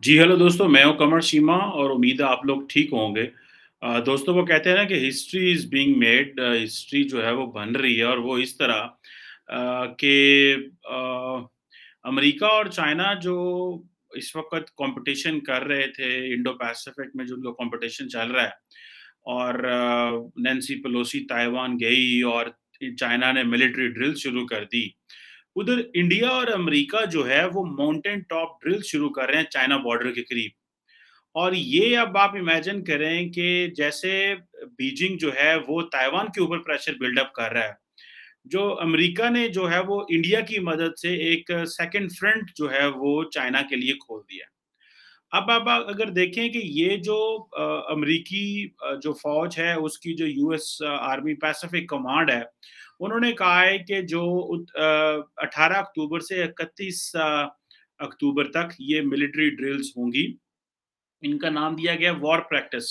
जी, hello दोस्तों, मैं हूँ कमर शीमा और उम्मीद है आप लोग ठीक होंगे। दोस्तों वो कहते हैं ना कि history is being made, history जो है वो बन रही है और वो इस तरह कि अमेरिका और चाइना जो इस वक़्त कॉम्पिटिशन कर रहे थे इंडो पैसिफिक में जो उनका कॉम्पिटिशन चल रहा है और नैन्सी पेलोसी ताइवान गई और चाइना ने मिलिट्री ड्रिल शुरू कर दी। उधर इंडिया और अमेरिका जो है वो माउंटेन टॉप ड्रिल शुरू कर रहे हैं चाइना बॉर्डर के करीब। और ये अब आप इमेजिन करें कि जैसे बीजिंग जो है वो ताइवान के ऊपर प्रेशर बिल्डअप कर रहा है। जो अमेरिका ने जो है वो इंडिया की मदद से एक सेकंड फ्रंट जो है वो चाइना के लिए खोल दिया। अब आप अगर देखें कि ये जो अमेरिकी जो फ़ौज है उसकी जो यूएस आर्मी पैसिफिक कमांड है, उन्होंने कहा है कि जो 18 अक्टूबर से 31 अक्टूबर तक ये मिलिट्री ड्रिल्स होंगी। इनका नाम दिया गया वॉर प्रैक्टिस,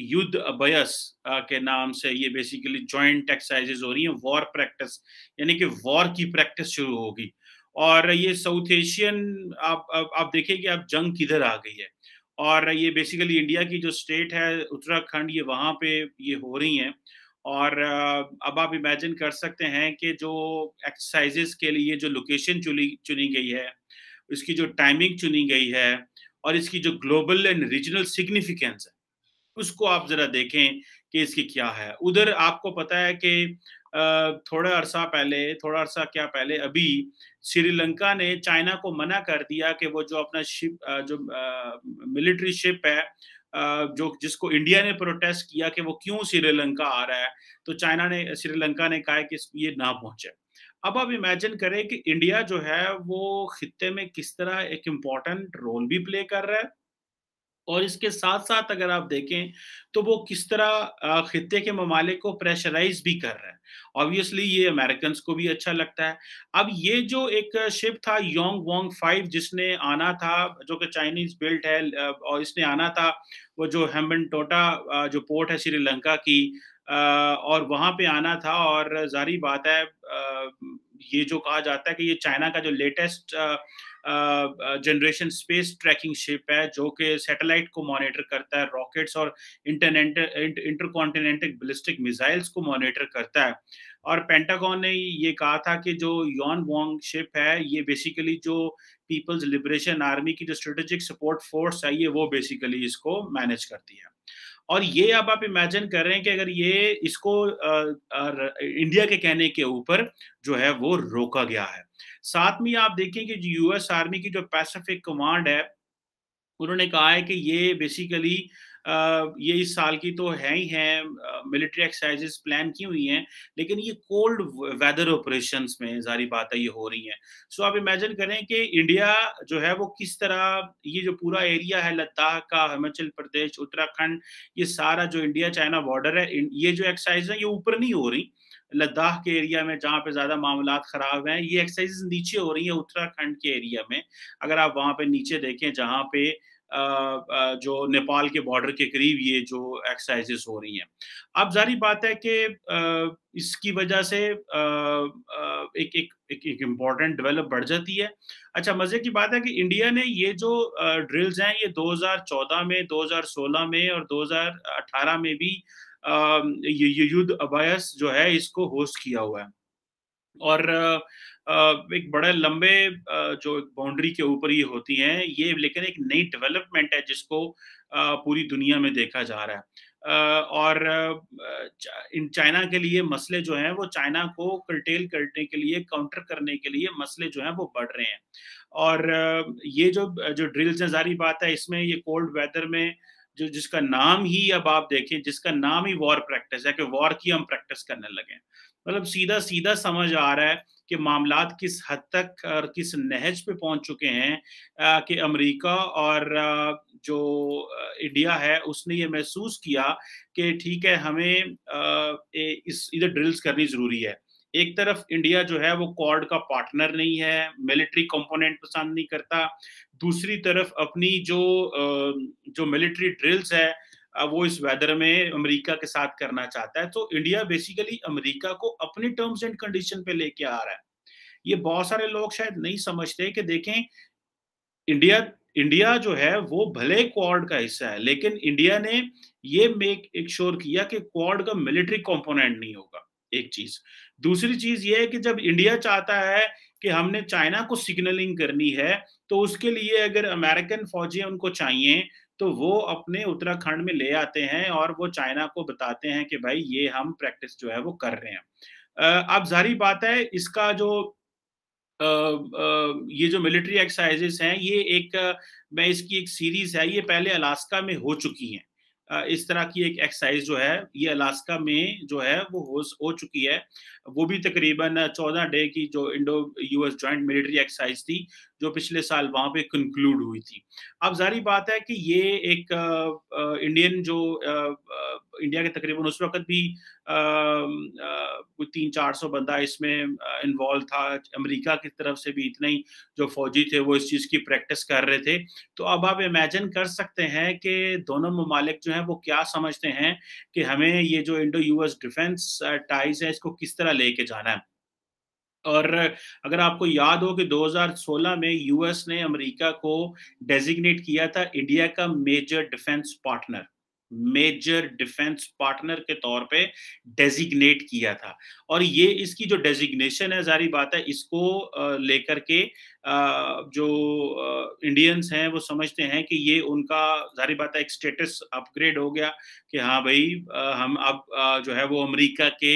युद्ध अभ्यास के नाम से ये बेसिकली जॉइंट एक्सरसाइजेज हो रही हैं, वॉर प्रैक्टिस यानी कि वॉर की प्रैक्टिस शुरू होगी। और ये साउथ एशियन आप देखिए कि अब जंग किधर आ गई है। और ये बेसिकली इंडिया की जो स्टेट है उत्तराखंड, ये वहाँ पे ये हो रही हैं। और अब आप इमेजिन कर सकते हैं कि जो एक्सरसाइजेज के लिए जो लोकेशन चुनी चुनी गई है, इसकी जो टाइमिंग चुनी गई है और इसकी जो ग्लोबल एंड रीजनल सिग्निफिकेंस है, उसको आप ज़रा देखें कि इसकी क्या है। उधर आपको पता है कि थोड़ा अरसा क्या पहले अभी श्रीलंका ने चाइना को मना कर दिया कि वो जो अपना जो मिलिट्री शिप है, जो जिसको इंडिया ने प्रोटेस्ट किया कि वो क्यों श्रीलंका आ रहा है, तो चाइना ने श्रीलंका ने कहा है कि ये ना पहुँचे। अब आप इमेजिन करें कि इंडिया जो है वो खित्ते में किस तरह एक इम्पोर्टेंट रोल भी प्ले कर रहा है और इसके साथ-साथ अगर आप देखें, तो वो किस तरह खित्ते के ममालिक को प्रेशराइज़ भी कर रहा है। ऑब्वियसली ये अमेरिकन्स को भी अच्छा लगता है। अब ये जो एक शिप था योंग वोंग 5 जिसने आना था, जो कि चाइनीज़ बिल्ट है, और इसने आना था वो जो हेम्बनटोटा जो पोर्ट है श्रीलंका की, और वहाँ पे आना था। और ज़ाहिर-सी बात है, ये जो कहा जाता है कि ये चाइना का जो latest generation space trekking ship है, जो कि सैटेलाइट को मॉनिटर करता है, रॉकेट्स और इंटरकॉन्टिनेंटल बैलिस्टिक मिसाइल्स को मॉनिटर करता है। और पेंटागन ने ये कहा था कि जो यॉन वोंग शिप है, ये बेसिकली जो पीपल्स लिबरेशन आर्मी की जो स्ट्रेटेजिक सपोर्ट फोर्स है, ये वो बेसिकली इसको मैनेज करती है। और ये अब आप इमेजिन कर रहे हैं कि अगर ये इसको इंडिया के कहने के ऊपर जो है वो रोका गया है। साथ में आप देखें कि जो यूएस आर्मी की जो पैसिफिक कमांड है, उन्होंने कहा है कि ये बेसिकली ये इस साल की तो है ही हैं, मिलिट्री एक्सरसाइजेस प्लान की हुई हैं, लेकिन ये कोल्ड वेदर ऑपरेशंस में ज़ाहिर बात है ये हो रही हैं। सो आप इमेजिन करें कि इंडिया जो है वो किस तरह ये जो पूरा एरिया है लद्दाख का, हिमाचल प्रदेश, उत्तराखंड, ये सारा जो इंडिया चाइना बॉर्डर है, ये जो एक्सरसाइज है ये ऊपर नहीं हो रही लद्दाख के एरिया में जहाँ पे ज़्यादा मामलात ख़राब हैं, ये एक्सरसाइज़ नीचे हो रही हैं उत्तराखंड के एरिया में। अगर आप वहाँ पे नीचे देखें जहाँ पे जो नेपाल के बॉर्डर के करीब ये जो एक्सरसाइज़ेज़ हो रही हैं। अब ज़ाहिर बात है कि इसकी वजह से एक एक एक एक इम्पोर्टेंट डेवलप बढ़ जाती है। अच्छा, मज़े की बात है कि इंडिया ने ये जो ड्रिल्स हैं ये 2014 में, 2016 में और 2018 में भी ये युद्ध अभ्यास जो है इसको होस्ट किया हुआ है। और एक बड़े लंबे जो बाउंड्री के ऊपर ये होती हैं, ये लेकिन एक नई डेवलपमेंट है जिसको पूरी दुनिया में देखा जा रहा है। और इन चाइना के लिए मसले जो हैं वो चाइना को कर्टेल करने के लिए, काउंटर करने के लिए मसले जो हैं वो बढ़ रहे हैं। और ये जो जो ड्रिल्स हैं, ज़ाहिर बात है इसमें ये कोल्ड वेदर में जो जिसका नाम ही अब आप देखें, जिसका नाम ही वॉर प्रैक्टिस है कि वॉर की हम प्रैक्टिस करने लगे हैं। मतलब सीधा-सीधा समझ आ रहा है कि मामलात किस हद तक और किस नहज पे पहुँच चुके हैं, कि अमेरिका और जो इंडिया है उसने ये महसूस किया कि ठीक है हमें इस इधर ड्रिल्स करनी ज़रूरी है। एक तरफ इंडिया जो है वो क्वाड का पार्टनर नहीं है, मिलिट्री कंपोनेंट पसंद नहीं करता। दूसरी तरफ अपनी जो मिलिट्री ड्रिल्स है, वो इस वेदर में अमेरिका के साथ करना चाहता है। तो इंडिया बेसिकली अमेरिका को अपनी टर्म्स एंड कंडीशन पे लेके आ रहा है। ये बहुत सारे लोग शायद नहीं समझते कि देखें, इंडिया इंडिया जो है वो भले क्वाड का हिस्सा है, लेकिन इंडिया ने ये मेक एक श्योर किया कि क्वाड का मिलिट्री कंपोनेंट नहीं होगा, एक चीज़। दूसरी चीज़ ये है कि जब इंडिया चाहता है कि हमने चाइना को सिग्नलिंग करनी है, तो उसके लिए अगर अमेरिकन फ़ौजी उनको चाहिए, तो वो अपने उत्तराखंड में ले आते हैं और वो चाइना को बताते हैं कि भाई ये हम प्रैक्टिस जो है वो कर रहे हैं। अब ज़ाहिर बात है इसका जो ये जो मिलिट्री एक्सरसाइजेस हैं ये एक मैं इसकी एक सीरीज है ये पहले अलास्का में हो चुकी हैं। इस तरह की एक एक्सरसाइज जो है ये अलास्का में जो है वो हो चुकी है। वो भी तकरीबन 14 डे की जो Indo US joint military exercise थी जो पिछले साल वहां पे कंक्लूड हुई थी। अब जारी बात है कि ये एक इंडियन जो इंडिया के तकरीबन उस वक्त भी कोई 300-400 बंदा इसमें इन्वॉल्व था। अमेरिका की तरफ से भी इतने ही जो फौजी थे वो इस चीज़ की प्रैक्टिस कर रहे थे। तो अब आप इमेजिन कर सकते हैं कि दोनों ममालिक जो हैं वो क्या समझते हैं कि हमें ये जो इंडो यूएस डिफेंस टाइज़ है इसको किस तरह लेके जाना है। और अगर आपको याद हो कि 2016 में यूएस ने अमेरिका को डेज़िग्नेट किया था इंडिया का मेजर डिफेंस पार्टनर के तौर पे डेज़िग्नेट किया था। और ये इसकी जो डेज़िग्नेशन है ज़ाहिर बात है इसको लेकर के जो इंडियंस हैं वो समझते हैं कि ये उनका ज़ाहिर बात है एक स्टेटस अपग्रेड हो गया कि हाँ भाई हम अब जो है वो अमेरिका के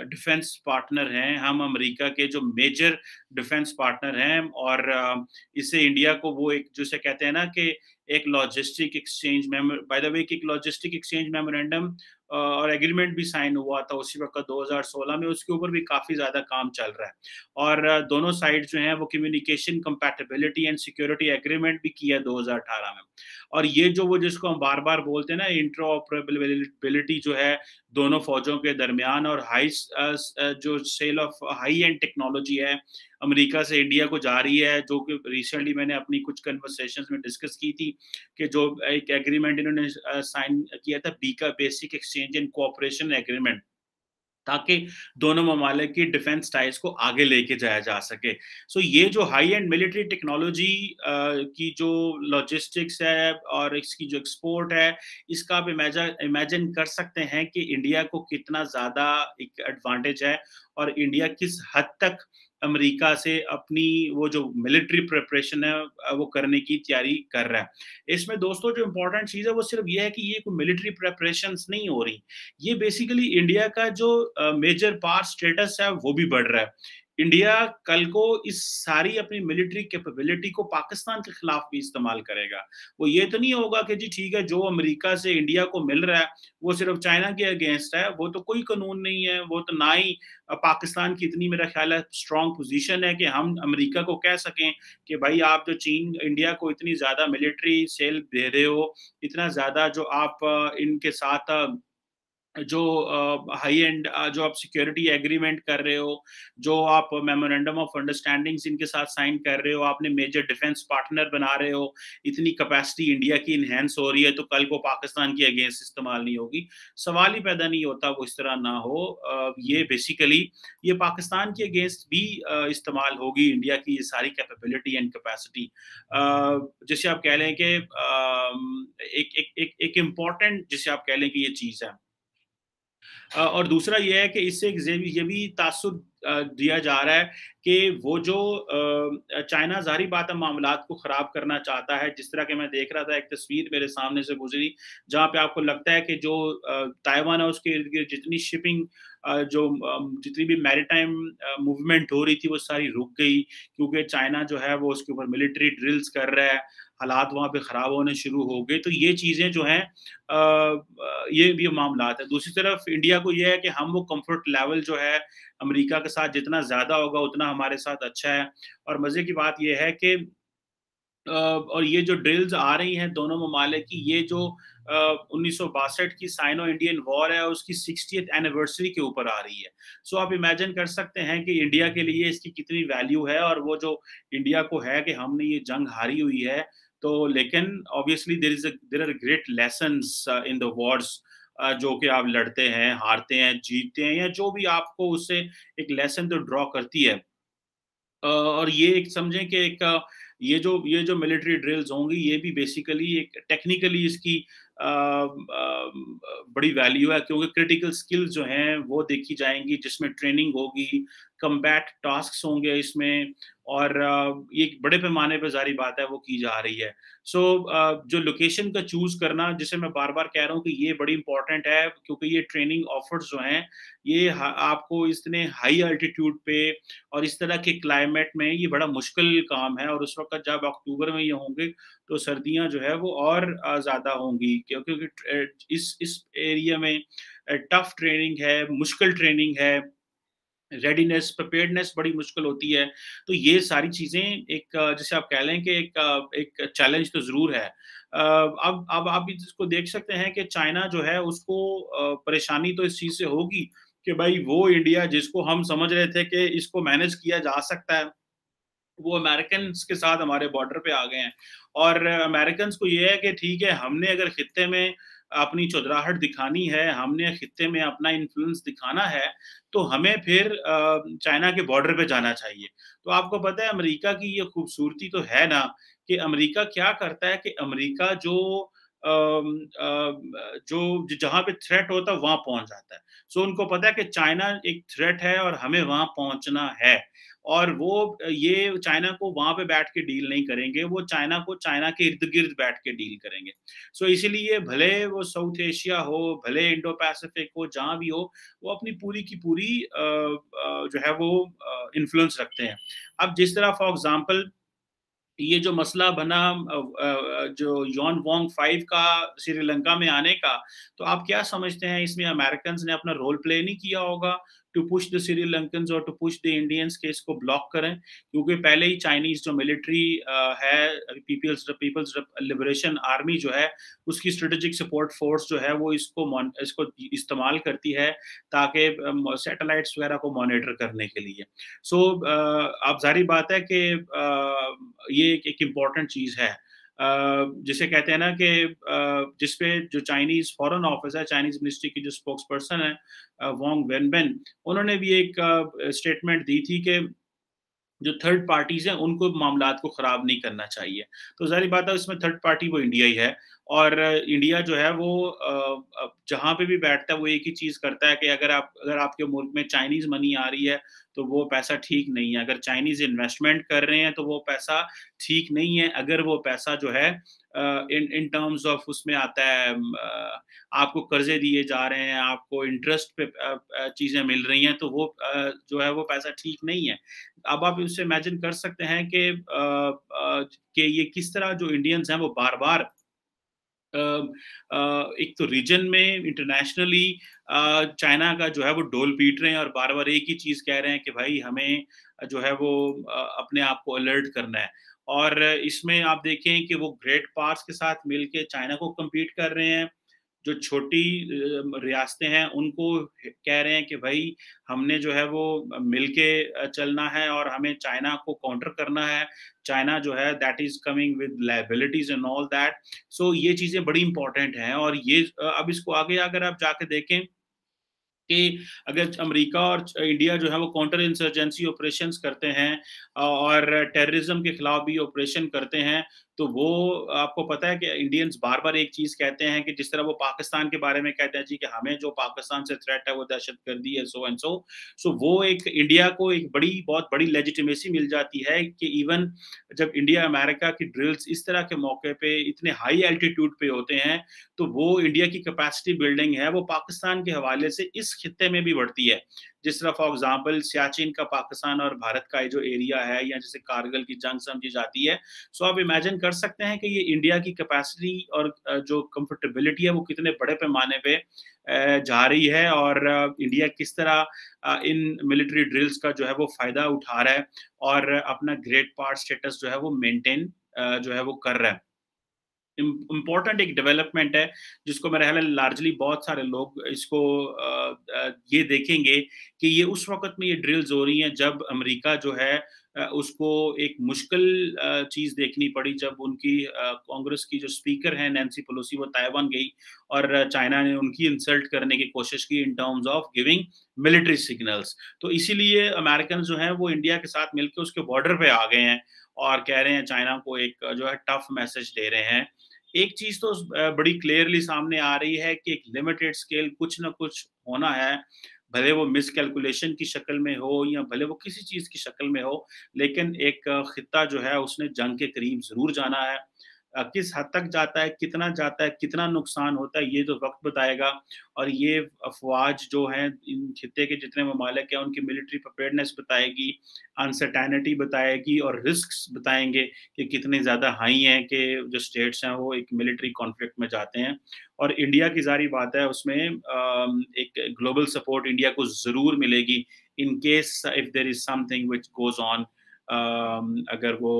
डिफेंस पार्टनर हैं, हम अमेरिका के जो मेजर डिफेंस पार्टनर हैं और इससे इंडिया को वो एक जिसे कहते हैं ना कि एक logistic exchange by the way एक लॉजिस्टिक एक्सचेंज मेमोरेंडम और एग्रीमेंट भी साइन हुआ था उसी वक्त 2016 में, उसके ऊपर भी काफी ज्यादा काम चल रहा है। और दोनों साइड जो हैं वो communication compatibility and security agreement भी किया 2018 में। और ये जो वो जिसको हम बार बार बोलते हैं ना इंटरऑपरेबिलिटी जो है दोनों फौजों के दरमियान और जो sale of high end technology है अमेरिका से इंडिया को जा रही है, जो कि रिसेंटली मैंने अपनी कुछ कन्वर्सेशंस में डिस्कस की थी कि जो एक एग्रीमेंट इन्होंने साइन किया था Bika basic exchange and cooperation agreement, ताकि दोनों ममालिक की डिफेंस टाइज को आगे लेके जाया जा सके। सो ये जो हाई एंड मिलिट्री टेक्नोलॉजी की जो लॉजिस्टिक्स है और इसकी जो एक्सपोर्ट है, इसका आप इमेजिन कर सकते हैं कि इंडिया को कितना ज़्यादा एक एडवांटेज है और इंडिया किस हद तक अमेरिका से अपनी वो जो मिलिट्री प्रिपरेशन है वो करने की तैयारी कर रहा है। इसमें दोस्तों जो इम्पोर्टेंट चीज़ है वो सिर्फ ये है कि ये कोई मिलिट्री प्रिपरेशंस नहीं हो रही, ये बेसिकली इंडिया का जो मेजर पावर स्टेटस है वो भी बढ़ रहा है। इंडिया कल को इस सारी अपनी मिलिट्री कैपेबिलिटी को पाकिस्तान के खिलाफ भी इस्तेमाल करेगा। वो ये तो नहीं होगा कि जी ठीक है जो अमेरिका से इंडिया को मिल रहा है वो सिर्फ चाइना के अगेंस्ट है, वो तो कोई कानून नहीं है, वो तो ना ही पाकिस्तान की इतनी मेरा ख्याल है स्ट्रॉन्ग पोजीशन है कि हम अमेरिका को कह सकें कि भाई आप जो चीन इंडिया को इतनी ज़्यादा मिलिट्री सेल दे रहे हो, इतना ज़्यादा जो आप इनके साथ जो हाई एंड जो आप सिक्योरिटी एग्रीमेंट कर रहे हो, जो आप मेमोरेंडम ऑफ अंडरस्टैंडिंग्स इनके साथ साइन कर रहे हो, आपने मेजर डिफेंस पार्टनर बना रहे हो, इतनी कैपेसिटी इंडिया की इन्हेंस हो रही है, तो कल को पाकिस्तान की अगेंस्ट इस्तेमाल नहीं होगी। सवाल ही पैदा नहीं होता वो इस तरह ना हो। ये बेसिकली ये पाकिस्तान के अगेंस्ट भी इस्तेमाल होगी इंडिया की ये सारी कैपेबिलिटी एंड कैपेसिटी। जिसे आप कह लें कि एक एक एक एक इम्पोर्टेंट जिसे आप कह लें कि ये चीज़ है। और दूसरा ये है कि इससे एक ये भी तासुब दिया जा रहा है कि वो जो चाइना ज़ाहिर बात है मामलात को ख़राब करना चाहता है। जिस तरह के मैं देख रहा था एक तस्वीर मेरे सामने से गुज़री, जहाँ पे आपको लगता है कि जो ताइवान है उसके इर्द-गिर्द जितनी शिपिंग जितनी भी मैरीटाइम मूवमेंट हो रही थी वो सारी रुक गई, क्योंकि चाइना जो है वो उसके ऊपर मिलिट्री ड्रिल्स कर रहा है, हालात वहाँ पे ख़राब होने शुरू हो गए। तो ये चीज़ें जो हैं ये भी मामलात है। दूसरी तरफ इंडिया को ये है कि हम वो कम्फर्ट लेवल जो है अमेरिका के साथ जितना ज़्यादा होगा उतना हमारे साथ अच्छा है। और मज़े की बात ये है कि और ये जो ड्रिल्स आ रही हैं दोनों ममालिक की, ये जो 1962 की साइनो इंडियन वॉर है उसकी 60th एनिवर्सरी के ऊपर आ रही है। सो आप इमेजिन कर सकते हैं कि इंडिया के लिए इसकी कितनी वैल्यू है और वो जो इंडिया को है कि हमने ये जंग हारी हुई है, तो लेकिन obviously there are great lessons in the wars जो कि आप लड़ते हैं, हारते हैं, जीतते हैं या जो भी आपको उससे एक लेसन तो ड्रॉ करती है। और ये एक समझें कि एक ये जो मिलिट्री ड्रिल्स होंगी ये भी बेसिकली एक टेक्निकली इसकी बड़ी वैल्यू है, क्योंकि क्रिटिकल स्किल्स जो हैं वो देखी जाएंगी, जिसमें ट्रेनिंग होगी, कम्बैट टास्क्स होंगे इसमें, और ये एक बड़े पैमाने पे ज़ाहिर बात है वो की जा रही है। सो जो लोकेशन का चूज़ करना, जिसे मैं बार-बार कह रहा हूँ कि ये बड़ी इंपॉर्टेंट है, क्योंकि ये ट्रेनिंग ऑफर्स जो हैं, ये आपको इतने हाई एल्टीट्यूड पे और इस तरह के क्लाइमेट में ये बड़ा मुश्किल काम है, और उस वक़्त जब अक्टूबर में ये होंगे, तो सर्दियाँ जो है वो और ज़्यादा होंगी, क्योंकि इस एरिया में टफ ट्रेनिंग है, मुश्किल ट्रेनिंग है, रेडीनेस, प्रिपेयर्डनेस बड़ी मुश्किल होती है। तो ये सारी चीज़ें एक जिसे आप कह लें कि एक चैलेंज तो ज़रूर है। अब आप इसको देख सकते हैं कि चाइना जो है उसको परेशानी तो इस चीज़ से होगी कि भाई वो इंडिया जिसको हम समझ रहे थे कि इसको मैनेज किया जा सकता है, वो अमेरिकन्स के साथ हमारे बॉर्डर पे आ गए हैं। और अमेरिकन्स को ये है कि ठीक है, हमने अगर खित्ते में अपनी चौधराहट दिखानी है, हमने खित्ते में अपना इन्फ्लुएंस दिखाना है, तो हमें फिर चाइना के बॉर्डर पे जाना चाहिए। तो आपको पता है अमेरिका की ये खूबसूरती तो है ना, कि अमेरिका क्या करता है कि अमेरिका जो जहाँ पे थ्रेट होता है वहाँ पहुँच जाता है। सो उनको पता है कि चाइना एक थ्रेट है और हमें वहाँ पहुँचना है। और वो ये चाइना को वहाँ पे बैठ के डील नहीं करेंगे, वो चाइना को चाइना के इर्द-गिर्द बैठ के डील करेंगे। सो इसीलिए भले वो साउथ एशिया हो, भले इंडो पैसिफिक हो, जहाँ भी हो, वो अपनी पूरी की पूरी जो है वो इन्फ्लुएंस रखते हैं। अब जिस तरह फॉर एग्ज़ाम्पल ये जो मसला बना जो यॉन वोंग 5 का श्रीलंका में आने का, तो आप क्या समझते हैं इसमें अमेरिकन्स ने अपना रोल प्ले नहीं किया होगा टू पुश द श्रीलंकन्स और टू पुश द इंडियंस के इसको ब्लॉक करें? क्योंकि पहले ही चाइनीज़ जो मिलिट्री है, पीपल्स लिबरेशन आर्मी जो है, उसकी स्ट्रेटेजिक सपोर्ट फोर्स जो है वो इसको इस्तेमाल करती है, ताकि सैटेलाइट्स वगैरह को मॉनिटर करने के लिए। सो अब ज़ाहिर बात है कि ये एक इम्पॉर्टेंट चीज़ है। जिसे कहते हैं ना कि जिसपे जो चाइनीज़ फॉरेन ऑफिस है, चाइनीज़ मिनिस्ट्री की जो स्पोक्स पर्सन है वांग वेनबेन, उन्होंने भी एक स्टेटमेंट दी थी कि जो थर्ड पार्टीज़ हैं, उनको मामलात को ख़राब नहीं करना चाहिए। तो ज़ाहिर बात है इसमें थर्ड पार्टी वो इंडिया ही है, और इंडिया जो है वो जहाँ पे भी बैठता है वो एक ही चीज़ करता है कि अगर आपके मुल्क में चाइनीज़ मनी आ रही है, तो वो पैसा ठीक नहीं है। अगर चाइनीज़ इन्वेस्टमेंट कर रहे हैं, तो वो पैसा ठीक नहीं है। अगर वो पैसा जो है इन इन टर्म्स ऑफ उसमें आता है, आपको कर्ज़े दिए जा रहे हैं, आपको इंटरेस्ट पे चीज़ें मिल रही हैं, तो वो जो है वो पैसा ठीक नहीं है। अब आप इससे इमेजिन कर सकते हैं कि ये किस तरह जो इंडियंस हैं वो बार-बार एक तो रीजन में इंटरनेशनली चाइना का जो है वो ढोल पीट रहे हैं, और बार-बार एक ही चीज़ कह रहे हैं कि भाई हमें जो है वो अपने आप को अलर्ट करना है। और इसमें आप देखें कि वो ग्रेट पार्ट्स के साथ मिलके चाइना को कम्पीट कर रहे हैं। जो छोटी रियासतें हैं उनको कह रहे हैं कि भाई हमने जो है वो मिलके चलना है, और हमें चाइना को काउंटर करना है। चाइना जो है that is coming with liabilities and all that. So ये चीज़ें बड़ी इम्पोर्टेंट हैं, और ये अब इसको आगे अगर आप जाके देखें कि अगर अमेरिका और इंडिया जो है वो काउंटर इंसर्जेंसी ऑपरेशंस करते हैं और टेररिज्म के खिलाफ भी ऑपरेशन करते हैं, तो वो आपको पता है कि इंडियंस बार-बार एक चीज़ कहते हैं कि जिस तरह वो पाकिस्तान के बारे में कहते हैं जी कि हमें जो पाकिस्तान से थ्रेट है वो दहशतगर्दी है, सो एंड सो। सो वो एक इंडिया को एक बहुत बड़ी लेजिटिमेसी मिल जाती है कि इवन जब इंडिया अमेरिका की ड्रिल्स इस तरह के मौके पे इतने हाई एल्टीट्यूड पे होते हैं, तो वो इंडिया की कैपेसिटी बिल्डिंग है, वो पाकिस्तान के हवाले से इस खित्ते में भी बढ़ती है। जिस तरह फॉर एग्ज़ाम्पल सियाचिन का पाकिस्तान और भारत का ये जो एरिया है, या जिसे कारगिल की जंग समझी जाती है, सो आप इमेजिन कर सकते हैं कि ये इंडिया की कैपेसिटी और जो कंफर्टेबिलिटी है वो कितने बड़े पैमाने पे जा रही है, और इंडिया किस तरह इन मिलिट्री ड्रिल्स का जो है वो फ़ायदा उठा रहा है, और अपना ग्रेट पार्ट स्टेटस जो है वो मेंटेन जो है वो कर रहा है। इम्पोर्टेंट एक डेवलपमेंट है, जिसको मेरा ख्याल है लार्जली बहुत सारे लोग इसको ये देखेंगे कि ये उस वक़्त में ये ड्रिल्स हो रही हैं जब अमेरिका जो है उसको एक मुश्किल चीज़ देखनी पड़ी जब उनकी कांग्रेस की जो स्पीकर हैं नैन्सी पेलोसी वो ताइवान गई और चाइना ने उनकी इंसल्ट करने की कोशिश की in terms of giving military signals. तो इसीलिए अमेरिकन जो हैं वो इंडिया के साथ मिलके उसके बॉर्डर पे आ गए हैं और कह रहे हैं चाइना को एक जो है टफ मैसेज दे रहे हैं। एक चीज़ तो बड़ी क्लियरली सामने आ रही है कि एक लिमिटेड स्केल कुछ ना कुछ होना है, भले वो मिसकैलकुलेशन की शक्ल में हो या भले वो किसी चीज़ की शक्ल में हो, लेकिन एक खित्ता जो है उसने जंग के करीब ज़रूर जाना है। किस हद तक जाता है, कितना नुकसान होता है, ये तो वक़्त बताएगा और ये अफ़वाज जो हैं, इन खित्ते के जितने ममालिक हैं, उनकी मिलिट्री प्रिपेयर्डनेस बताएगी, अनसर्टेनिटी बताएगी और रिस्क्स बताएँगे कि कितने ज़्यादा हाई हैं कि जो स्टेट्स हैं, वो एक मिलिट्री कॉन्फ्लिक्ट में जाते हैं। और इंडिया की ज़ाहिर बात है उसमें एक ग्लोबल सपोर्ट इंडिया को ज़रूर मिलेगी in case if there is something which goes on अगर वो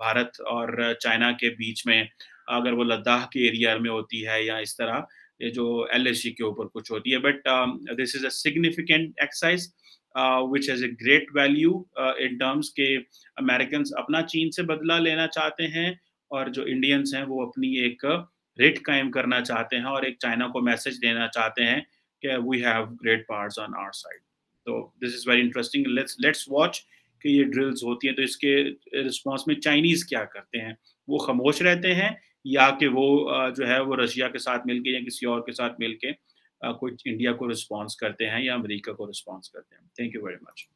भारत और चाइना के बीच में अगर वो लद्दाख के एरिया में होती है या इस तरह ये जो एलएसी के ऊपर कुछ होती है but this is a significant exercise which has a great value in terms के अमेरिकन्स अपना चीन से बदला लेना चाहते हैं और जो इंडियंस हैं वो अपनी एक रेट कायम करना चाहते हैं और एक चाइना को मैसेज देना चाहते हैं कि we have great powers on our side. तो this is very interesting let's watch कि ये ड्रिल्स होती हैं तो इसके रिस्पॉन्स में चाइनीज़ क्या करते हैं? वो खामोश रहते हैं या कि वो जो है वो रशिया के साथ मिलके या किसी और के साथ मिलके कुछ इंडिया को रिस्पॉन्स करते हैं या अमेरिका को रिस्पॉन्स करते हैं? Thank you very much.